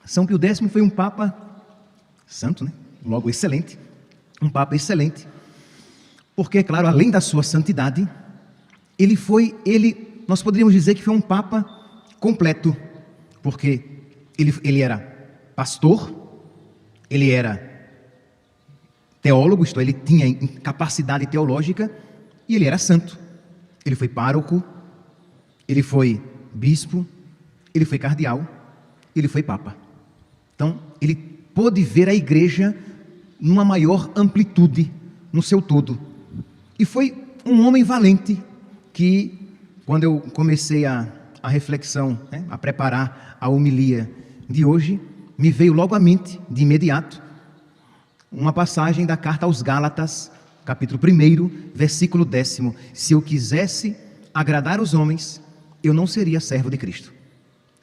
São Pio X foi um Papa santo, né? Logo excelente, um Papa excelente, porque, claro, além da sua santidade, nós poderíamos dizer que foi um Papa completo, porque ele era pastor, ele era teólogo, isto é, ele tinha capacidade teológica, e ele era santo. Ele foi pároco, ele foi bispo, ele foi cardeal, ele foi papa. Então, ele pôde ver a igreja numa maior amplitude, no seu todo. E foi um homem valente que, quando eu comecei a reflexão, né, a preparar a homilia de hoje, me veio logo à mente, de imediato, uma passagem da carta aos Gálatas, capítulo 1, versículo 10. Se eu quisesse agradar os homens, eu não seria servo de Cristo.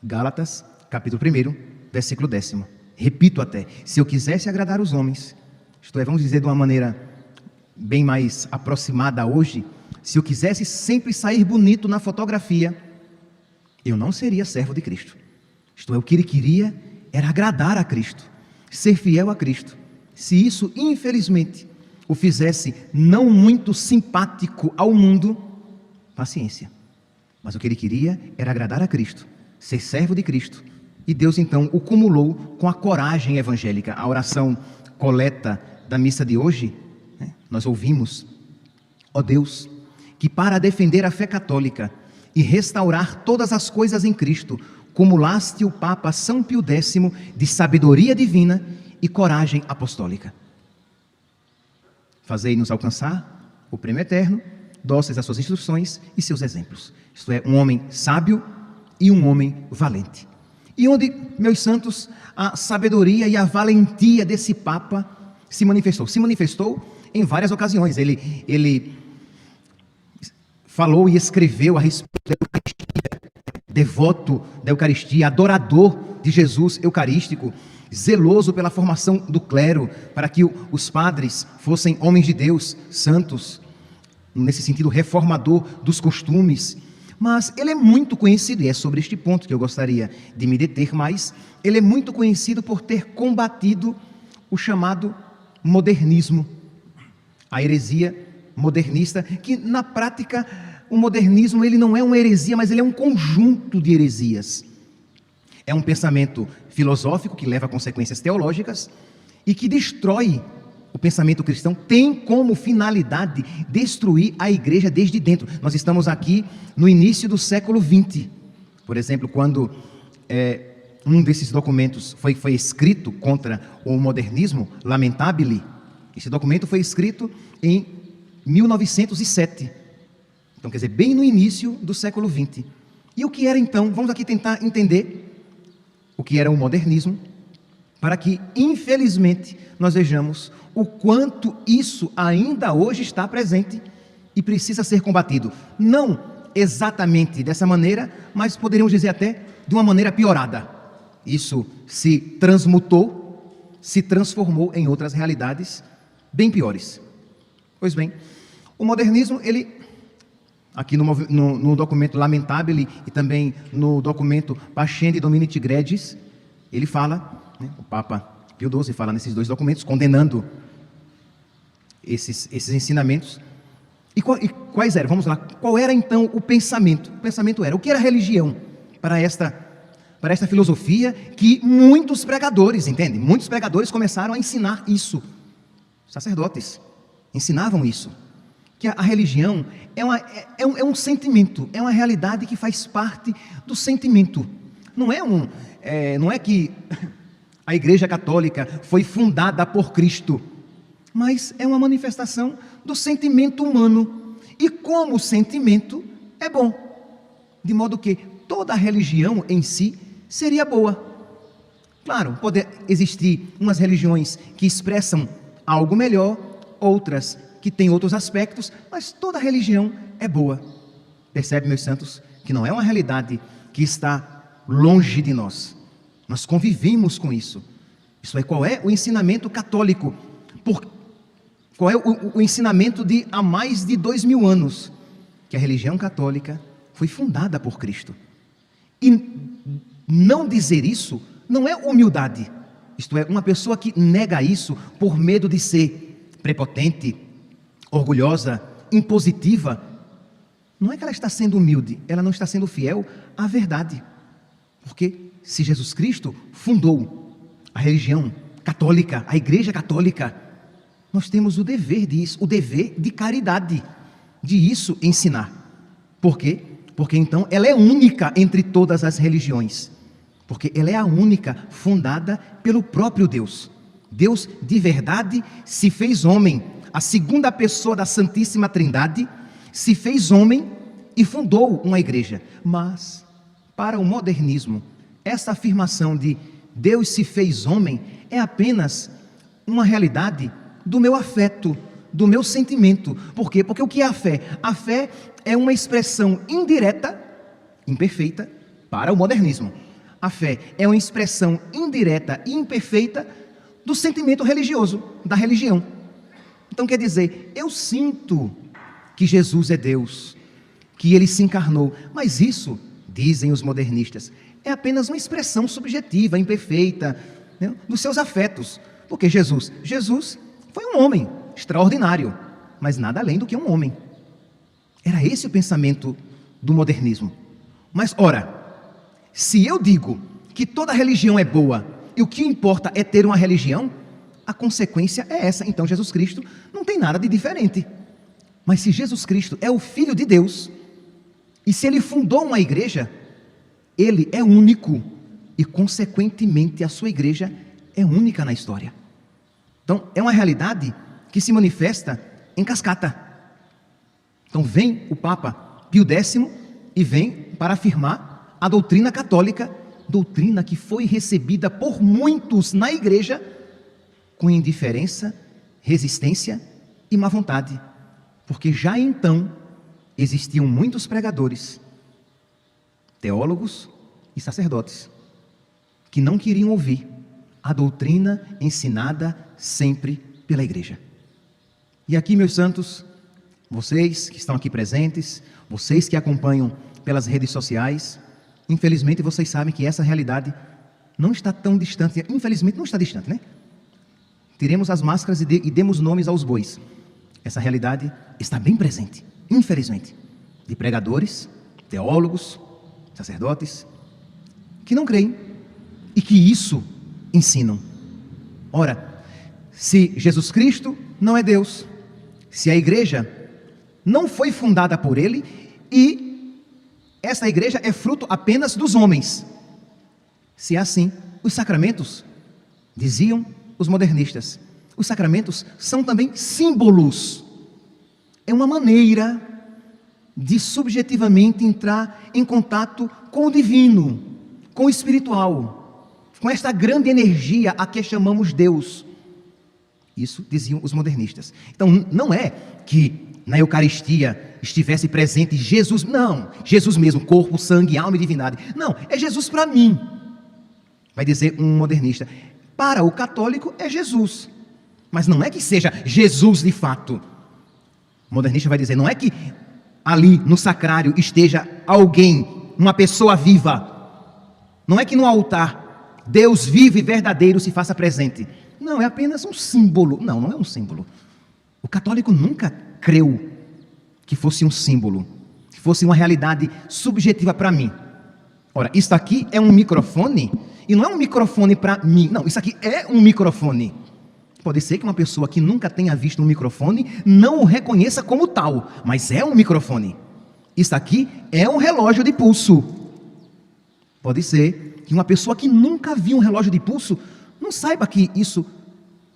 Gálatas, capítulo 1, versículo 10. Repito até, se eu quisesse agradar os homens, isto é, vamos dizer de uma maneira bem mais aproximada hoje, se eu quisesse sempre sair bonito na fotografia, eu não seria servo de Cristo. Isto é, o que ele queria era agradar a Cristo, ser fiel a Cristo. Se isso, infelizmente, o fizesse não muito simpático ao mundo, paciência. Mas o que ele queria era agradar a Cristo, ser servo de Cristo. E Deus então o cumulou com a coragem evangélica. A oração coleta da missa de hoje, né, nós ouvimos: ó Deus, que para defender a fé católica e restaurar todas as coisas em Cristo, cumulaste o Papa São Pio X de sabedoria divina e coragem apostólica. Fazei-nos alcançar o prêmio eterno, dóceis às suas instruções e seus exemplos. Isto é, um homem sábio e um homem valente. E onde, meus santos, a sabedoria e a valentia desse Papa se manifestou? Se manifestou em várias ocasiões. Ele falou e escreveu a respeito da Eucaristia, devoto da Eucaristia, adorador de Jesus eucarístico, zeloso pela formação do clero, para que os padres fossem homens de Deus, santos, nesse sentido reformador dos costumes. Mas ele é muito conhecido, e é sobre este ponto que eu gostaria de me deter mais, ele é muito conhecido por ter combatido o chamado modernismo, a heresia modernista, que na prática o modernismo ele não é uma heresia, mas ele é um conjunto de heresias. É um pensamento filosófico que leva a consequências teológicas e que destrói o pensamento cristão, tem como finalidade destruir a igreja desde dentro. Nós estamos aqui no início do século XX. Por exemplo, quando um desses documentos foi escrito contra o modernismo, Lamentabile, esse documento foi escrito em 1907. Então, quer dizer, bem no início do século XX. E o que era então? Vamos aqui tentar entender o que era o modernismo, para que, infelizmente, nós vejamos o quanto isso ainda hoje está presente e precisa ser combatido. Não exatamente dessa maneira, mas poderíamos dizer até de uma maneira piorada. Isso se transmutou, se transformou em outras realidades bem piores. Pois bem, o modernismo, ele, aqui no documento Lamentabile e também no documento Pascendi Domini Tigredis, ele fala, né, o Papa Pio XII fala nesses dois documentos, condenando esses ensinamentos. E quais eram? Vamos lá. Qual era então o pensamento? O pensamento era: o que era religião para esta filosofia que muitos pregadores, entende? Muitos pregadores começaram a ensinar isso. Sacerdotes ensinavam isso. Que a religião é um sentimento, é uma realidade que faz parte do sentimento. Não é que a Igreja Católica foi fundada por Cristo, mas é uma manifestação do sentimento humano. E como o sentimento é bom, de modo que toda a religião em si seria boa. Claro, pode existir umas religiões que expressam algo melhor, outras que têm outros aspectos, mas toda religião é boa. Percebe, meus santos, que não é uma realidade que está longe de nós. Nós convivemos com isso. Isso é, qual é o ensinamento católico? Qual é o ensinamento de há mais de 2000 anos? Que a religião católica foi fundada por Cristo. E não dizer isso não é humildade. Isto é, uma pessoa que nega isso por medo de ser prepotente, orgulhosa, impositiva, não é que ela está sendo humilde, ela não está sendo fiel à verdade. Porque se Jesus Cristo fundou a religião católica, a Igreja Católica, nós temos o dever disso, o dever de caridade, de isso ensinar. Por quê? Porque então ela é única entre todas as religiões. Porque ela é a única fundada pelo próprio Deus. Deus de verdade se fez homem, a segunda pessoa da Santíssima Trindade se fez homem e fundou uma igreja. Mas, para o modernismo, essa afirmação de Deus se fez homem é apenas uma realidade do meu afeto, do meu sentimento. Por quê? Porque o que é a fé? A fé é uma expressão indireta, imperfeita, para o modernismo. A fé é uma expressão indireta e imperfeita do sentimento religioso, da religião. Então quer dizer, eu sinto que Jesus é Deus, que Ele se encarnou, mas isso, dizem os modernistas, é apenas uma expressão subjetiva, imperfeita, né, dos seus afetos. Porque Jesus foi um homem extraordinário, mas nada além do que um homem. Era esse o pensamento do modernismo. Mas, ora, se eu digo que toda religião é boa e o que importa é ter uma religião, a consequência é essa. Então Jesus Cristo não tem nada de diferente. Mas se Jesus Cristo é o Filho de Deus, e se Ele fundou uma igreja, Ele é único e consequentemente a sua igreja é única na história. Então é uma realidade que se manifesta em cascata. Então vem o Papa Pio X e vem para afirmar a doutrina católica, doutrina que foi recebida por muitos na igreja com indiferença, resistência e má vontade, porque já então existiam muitos pregadores, teólogos e sacerdotes que não queriam ouvir a doutrina ensinada sempre pela igreja. E aqui, meus santos, vocês que estão aqui presentes, vocês que acompanham pelas redes sociais, infelizmente vocês sabem que essa realidade não está tão distante, infelizmente não está distante, né? Tiremos as máscaras e demos nomes aos bois. Essa realidade está bem presente, infelizmente, de pregadores, teólogos, sacerdotes, que não creem e que isso ensinam. Ora, se Jesus Cristo não é Deus, se a igreja não foi fundada por Ele e essa igreja é fruto apenas dos homens, se é assim, os sacramentos, diziam os modernistas, os sacramentos são também símbolos. É uma maneira de subjetivamente entrar em contato com o divino, com o espiritual, com esta grande energia a que chamamos Deus. Isso diziam os modernistas. Então não é que na Eucaristia estivesse presente Jesus, não, Jesus mesmo, corpo, sangue, alma e divindade. Não, é Jesus para mim, vai dizer um modernista. Para o católico é Jesus, mas não é que seja Jesus de fato. O modernista vai dizer, não é que ali no sacrário esteja alguém, uma pessoa viva. Não é que no altar Deus vivo e verdadeiro se faça presente. Não, é apenas um símbolo. Não, não é um símbolo. O católico nunca creu que fosse um símbolo, que fosse uma realidade subjetiva para mim. Ora, isso aqui é um microfone, e não é um microfone para mim. Não, isso aqui é um microfone. Pode ser que uma pessoa que nunca tenha visto um microfone não o reconheça como tal, mas é um microfone. Isso aqui é um relógio de pulso. Pode ser que uma pessoa que nunca viu um relógio de pulso não saiba que isso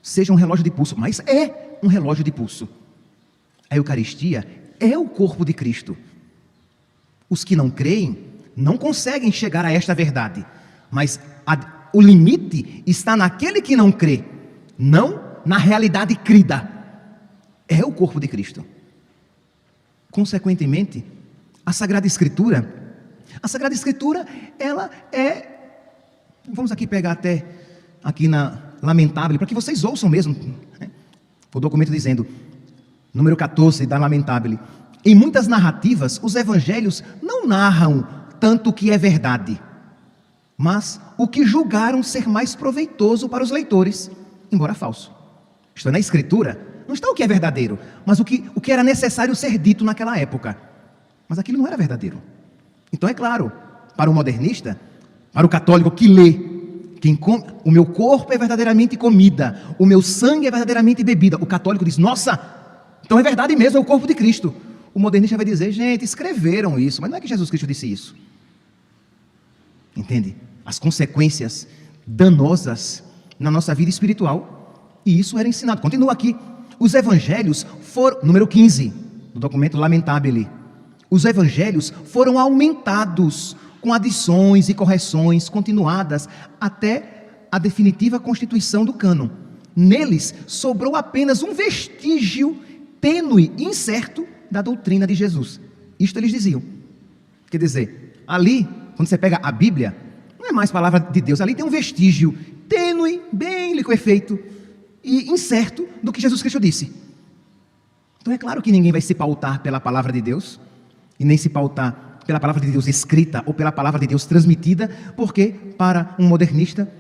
seja um relógio de pulso, mas é um relógio de pulso. A Eucaristia é o corpo de Cristo. Os que não creem não conseguem chegar a esta verdade, mas o limite está naquele que não crê, não na realidade crida. É o corpo de Cristo. Consequentemente, a Sagrada Escritura, ela é, vamos aqui pegar até aqui na Lamentável, para que vocês ouçam mesmo, né? O documento dizendo, número 14 da Lamentável, em muitas narrativas, os evangelhos não narram tanto o que é verdade, mas o que julgaram ser mais proveitoso para os leitores, embora falso. Isto é, na Escritura, não está o que é verdadeiro, mas o que era necessário ser dito naquela época. Mas aquilo não era verdadeiro. Então é claro, para o modernista, para o católico que lê, o meu corpo é verdadeiramente comida, o meu sangue é verdadeiramente bebida. O católico diz, nossa, então é verdade mesmo, é o corpo de Cristo. O modernista vai dizer, gente, escreveram isso, mas não é que Jesus Cristo disse isso. Entende? As consequências danosas na nossa vida espiritual. E isso era ensinado. Continua aqui. Os evangelhos foram, número 15, do documento Lamentabile. Os evangelhos foram aumentados com adições e correções continuadas até a definitiva constituição do cânon. Neles sobrou apenas um vestígio tênue e incerto da doutrina de Jesus. Isto eles diziam. Quer dizer, ali, quando você pega a Bíblia, não é mais palavra de Deus, ali tem um vestígio tênue, bem liquefeito e incerto do que Jesus Cristo disse. Então é claro que ninguém vai se pautar pela palavra de Deus, e nem se pautar pela palavra de Deus escrita ou pela palavra de Deus transmitida, porque para um modernista,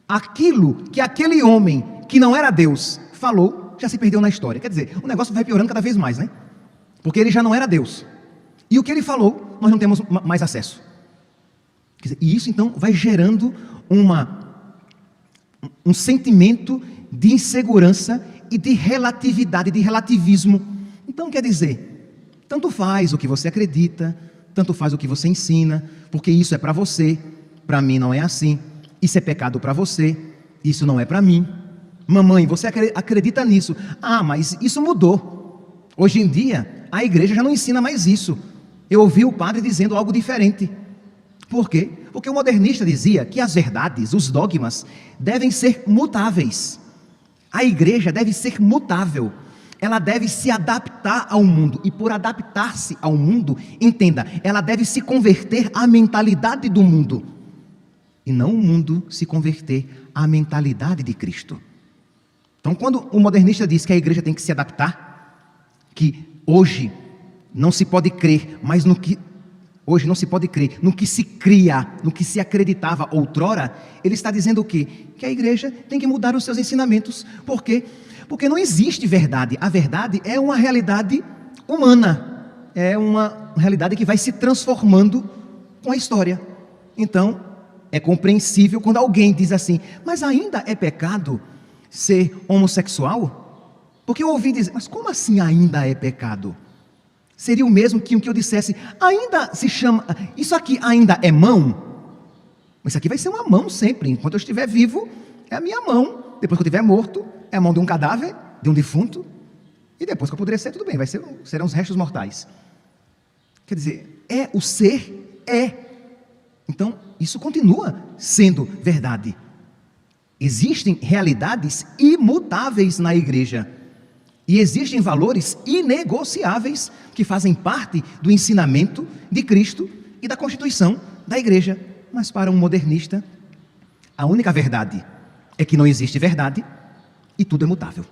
aquilo que aquele homem que não era Deus falou, já se perdeu na história. Quer dizer, o negócio vai piorando cada vez mais, né? Porque ele já não era Deus. E o que ele falou, nós não temos mais acesso. Quer dizer, e isso então vai gerando um sentimento de insegurança e de relatividade, de relativismo. Então quer dizer, tanto faz o que você acredita, tanto faz o que você ensina, porque isso é para você, para mim não é assim. Isso é pecado para você, isso não é para mim. Mamãe, você acredita nisso? Ah, mas isso mudou. Hoje em dia, a igreja já não ensina mais isso. Eu ouvi o padre dizendo algo diferente. Por quê? Porque o modernista dizia que as verdades, os dogmas, devem ser mutáveis. A igreja deve ser mutável. Ela deve se adaptar ao mundo. E por adaptar-se ao mundo, entenda, ela deve se converter à mentalidade do mundo. E não o mundo se converter à mentalidade de Cristo. Então, quando o modernista diz que a igreja tem que se adaptar, que hoje não se pode crer, mas hoje não se pode crer no que se cria, no que se acreditava outrora, ele está dizendo o quê? Que a igreja tem que mudar os seus ensinamentos. Por quê? Porque não existe verdade. A verdade é uma realidade humana. É uma realidade que vai se transformando com a história. Então, é compreensível quando alguém diz assim, mas ainda é pecado ser homossexual? Porque eu ouvi dizer, mas como assim ainda é pecado? Seria o mesmo que eu dissesse, ainda se chama, isso aqui ainda é mão? Mas isso aqui vai ser uma mão sempre, enquanto eu estiver vivo, é a minha mão. Depois que eu estiver morto, é a mão de um cadáver, de um defunto. E depois que eu apodrecer, tudo bem, serão os restos mortais. Quer dizer, o ser é. Então, isso continua sendo verdade. Existem realidades imutáveis na igreja. E existem valores inegociáveis que fazem parte do ensinamento de Cristo e da constituição da igreja. Mas para um modernista, a única verdade é que não existe verdade e tudo é mutável.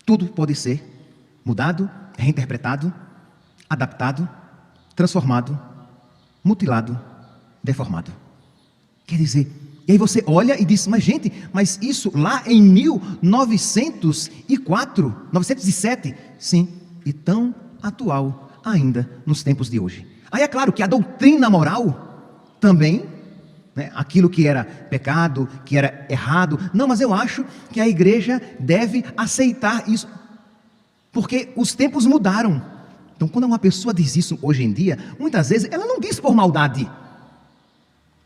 Tudo pode ser mudado, reinterpretado, adaptado, transformado, mutilado, deformado. Quer dizer, e aí você olha e diz, mas gente, mas isso lá em 1907, sim, e tão atual ainda nos tempos de hoje. Aí é claro que a doutrina moral também, né, aquilo que era pecado, que era errado, não, mas eu acho que a igreja deve aceitar isso, porque os tempos mudaram. Então quando uma pessoa diz isso hoje em dia, muitas vezes ela não diz por maldade,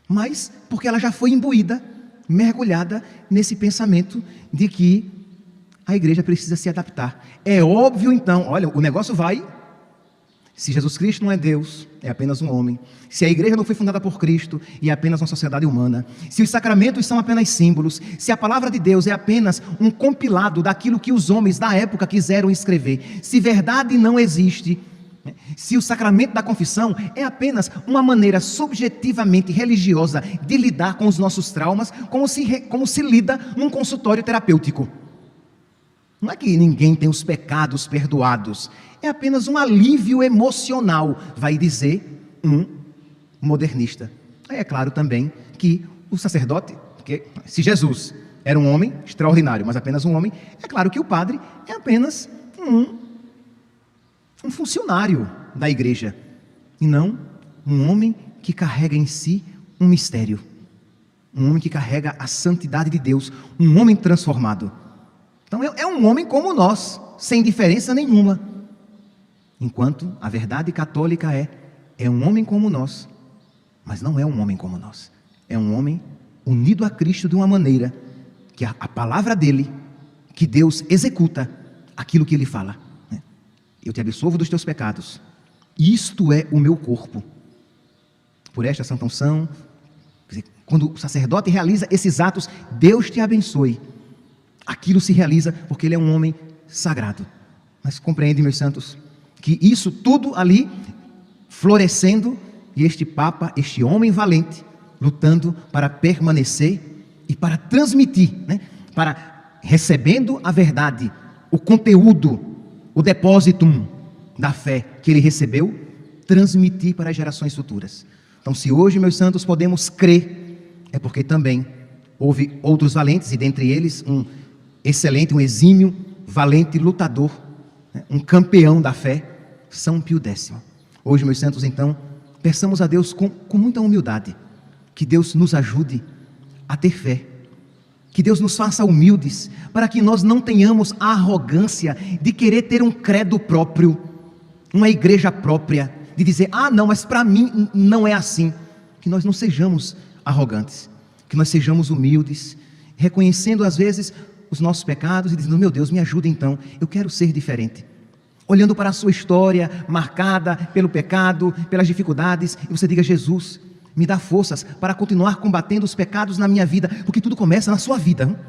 mas porque ela já foi imbuída, mergulhada nesse pensamento de que a igreja precisa se adaptar. É óbvio então, olha, o negócio vai, se Jesus Cristo não é Deus, é apenas um homem, se a igreja não foi fundada por Cristo e é apenas uma sociedade humana, se os sacramentos são apenas símbolos, se a palavra de Deus é apenas um compilado daquilo que os homens da época quiseram escrever, se verdade não existe, se o sacramento da confissão é apenas uma maneira subjetivamente religiosa de lidar com os nossos traumas, como se lida num consultório terapêutico. Não é que ninguém tem os pecados perdoados, é apenas um alívio emocional, vai dizer um modernista. Aí é claro também que o sacerdote, porque se Jesus era um homem extraordinário, mas apenas um homem, é claro que o padre é apenas um funcionário da igreja, e não um homem que carrega em si um mistério, um homem que carrega a santidade de Deus, um homem transformado. Então é um homem como nós, sem diferença nenhuma. Enquanto a verdade católica é um homem como nós, mas não é um homem como nós. É um homem unido a Cristo de uma maneira que a palavra dele, que Deus executa aquilo que ele fala. Eu te absolvo dos teus pecados. Isto é o meu corpo. Por esta santa unção, quando o sacerdote realiza esses atos, Deus te abençoe. Aquilo se realiza porque ele é um homem sagrado. Mas compreende, meus santos, que isso tudo ali florescendo, e este Papa, este homem valente, lutando para permanecer e para transmitir, para recebendo a verdade, o conteúdo, o depósito da fé que ele recebeu, transmitir para as gerações futuras. Então, se hoje, meus santos, podemos crer, é porque também houve outros valentes, e dentre eles um excelente, um exímio, valente lutador, um campeão da fé, São Pio X. Hoje, meus santos, então, peçamos a Deus com muita humildade, que Deus nos ajude a ter fé, que Deus nos faça humildes, para que nós não tenhamos a arrogância de querer ter um credo próprio, uma igreja própria, de dizer, não, mas para mim não é assim. Que nós não sejamos arrogantes, que nós sejamos humildes, reconhecendo às vezes os nossos pecados e dizendo, meu Deus, me ajuda então, eu quero ser diferente. Olhando para a sua história, marcada pelo pecado, pelas dificuldades, e você diga, Jesus, me dá forças para continuar combatendo os pecados na minha vida, porque tudo começa na sua vida.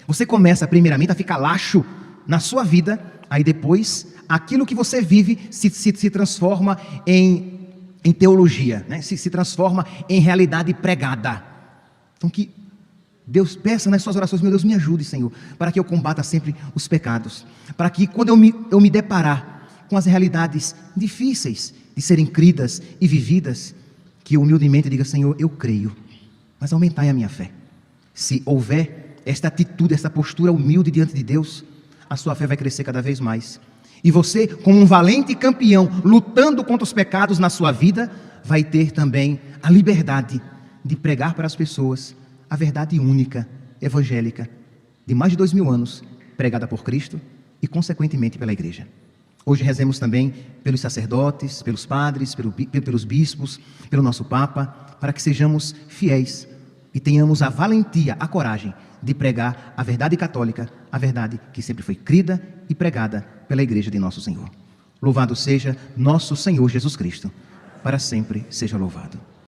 Você começa primeiramente a ficar laxo na sua vida, aí depois, aquilo que você vive se transforma em teologia, se transforma em realidade pregada. Então que Deus, peça nas suas orações, meu Deus, me ajude, Senhor, para que eu combata sempre os pecados, para que quando eu me deparar com as realidades difíceis de serem cridas e vividas, que eu humildemente diga, Senhor, eu creio, mas aumentai a minha fé. Se houver esta atitude, esta postura humilde diante de Deus, a sua fé vai crescer cada vez mais. E você, como um valente campeão, lutando contra os pecados na sua vida, vai ter também a liberdade de pregar para as pessoas a verdade única, evangélica, de mais de 2000 anos, pregada por Cristo e, consequentemente, pela Igreja. Hoje rezemos também pelos sacerdotes, pelos padres, pelos bispos, pelo nosso Papa, para que sejamos fiéis e tenhamos a valentia, a coragem de pregar a verdade católica, a verdade que sempre foi crida e pregada pela Igreja de nosso Senhor. Louvado seja nosso Senhor Jesus Cristo, para sempre seja louvado.